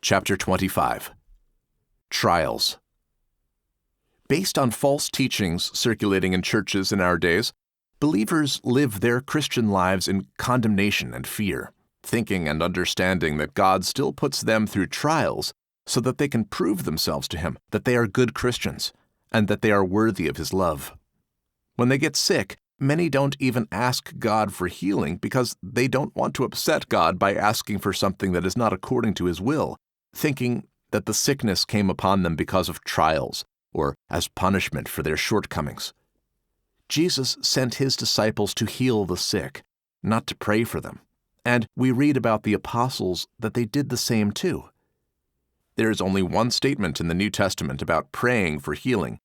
Chapter 25. Trials. Based on false teachings circulating in churches in our days, believers live their Christian lives in condemnation and fear, thinking and understanding that God still puts them through trials so that they can prove themselves to Him that they are good Christians and that they are worthy of His love. When they get sick, many don't even ask God for healing because they don't want to upset God by asking for something that is not according to His will, thinking that the sickness came upon them because of trials or as punishment for their shortcomings. Jesus sent His disciples to heal the sick, not to pray for them, and we read about the apostles that they did the same too. There is only one statement in the New Testament about praying for healing,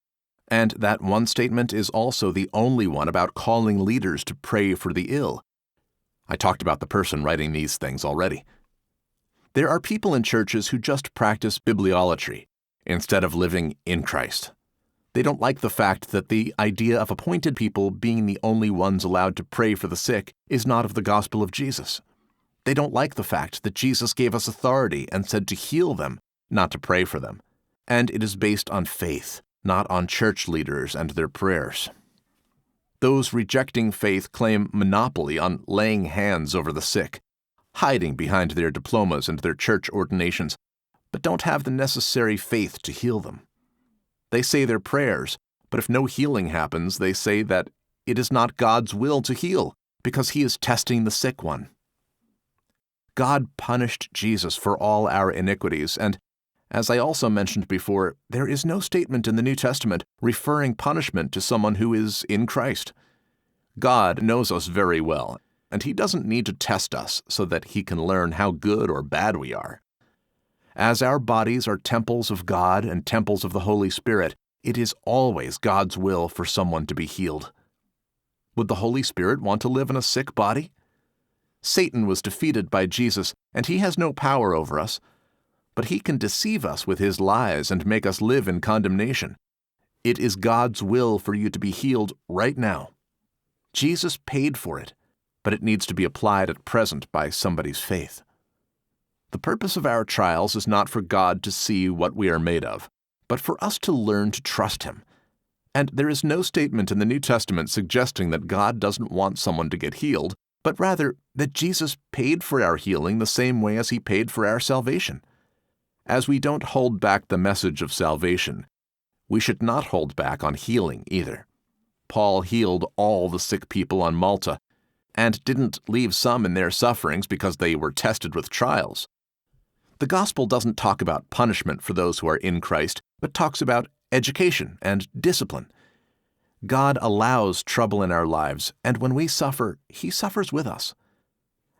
and that one statement is also the only one about calling leaders to pray for the ill. I talked about the person writing these things already. There are people in churches who just practice bibliolatry instead of living in Christ. They don't like the fact that the idea of appointed people being the only ones allowed to pray for the sick is not of the gospel of Jesus. They don't like the fact that Jesus gave us authority and said to heal them, not to pray for them. And it is based on faith, not on church leaders and their prayers. Those rejecting faith claim monopoly on laying hands over the sick, hiding behind their diplomas and their church ordinations, but don't have the necessary faith to heal them. They say their prayers, but if no healing happens, they say that it is not God's will to heal because He is testing the sick one. God punished Jesus for all our iniquities, and as I also mentioned before, there is no statement in the New Testament referring punishment to someone who is in Christ. God knows us very well, and He doesn't need to test us so that He can learn how good or bad we are. As our bodies are temples of God and temples of the Holy Spirit, it is always God's will for someone to be healed. Would the Holy Spirit want to live in a sick body? Satan was defeated by Jesus, and he has no power over us, but he can deceive us with his lies and make us live in condemnation. It is God's will for you to be healed right now. Jesus paid for it, but it needs to be applied at present by somebody's faith. The purpose of our trials is not for God to see what we are made of, but for us to learn to trust Him. And there is no statement in the New Testament suggesting that God doesn't want someone to get healed, but rather that Jesus paid for our healing the same way as He paid for our salvation. As we don't hold back the message of salvation, we should not hold back on healing either. Paul healed all the sick people on Malta, and didn't leave some in their sufferings because they were tested with trials. The gospel doesn't talk about punishment for those who are in Christ, but talks about education and discipline. God allows trouble in our lives, and when we suffer, He suffers with us.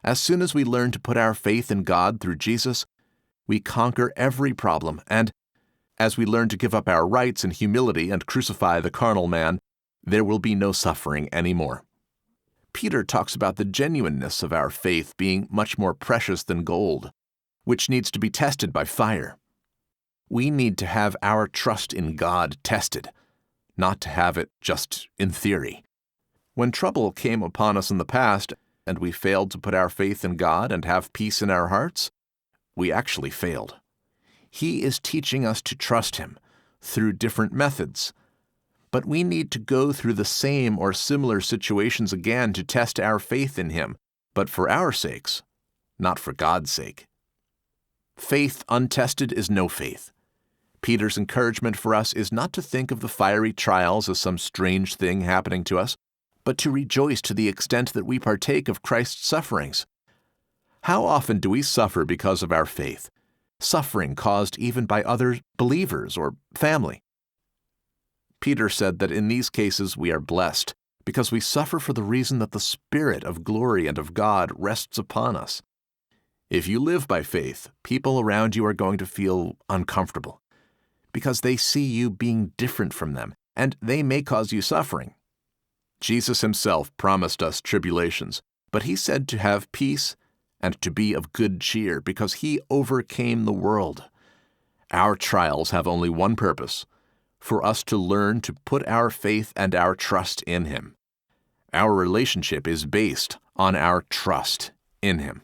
As soon as we learn to put our faith in God through Jesus, we conquer every problem, and as we learn to give up our rights in humility and crucify the carnal man, there will be no suffering anymore. Peter talks about the genuineness of our faith being much more precious than gold, which needs to be tested by fire. We need to have our trust in God tested, not to have it just in theory. When trouble came upon us in the past, and we failed to put our faith in God and have peace in our hearts, we actually failed. He is teaching us to trust Him through different methods, but we need to go through the same or similar situations again to test our faith in Him, but for our sakes, not for God's sake. Faith untested is no faith. Peter's encouragement for us is not to think of the fiery trials as some strange thing happening to us, but to rejoice to the extent that we partake of Christ's sufferings. How often do we suffer because of our faith? Suffering caused even by other believers or family. Peter said that in these cases we are blessed because we suffer for the reason that the Spirit of glory and of God rests upon us. If you live by faith, people around you are going to feel uncomfortable because they see you being different from them, and they may cause you suffering. Jesus Himself promised us tribulations, but He said to have peace and to be of good cheer because He overcame the world. Our trials have only one purpose: for us to learn to put our faith and our trust in Him. Our relationship is based on our trust in Him.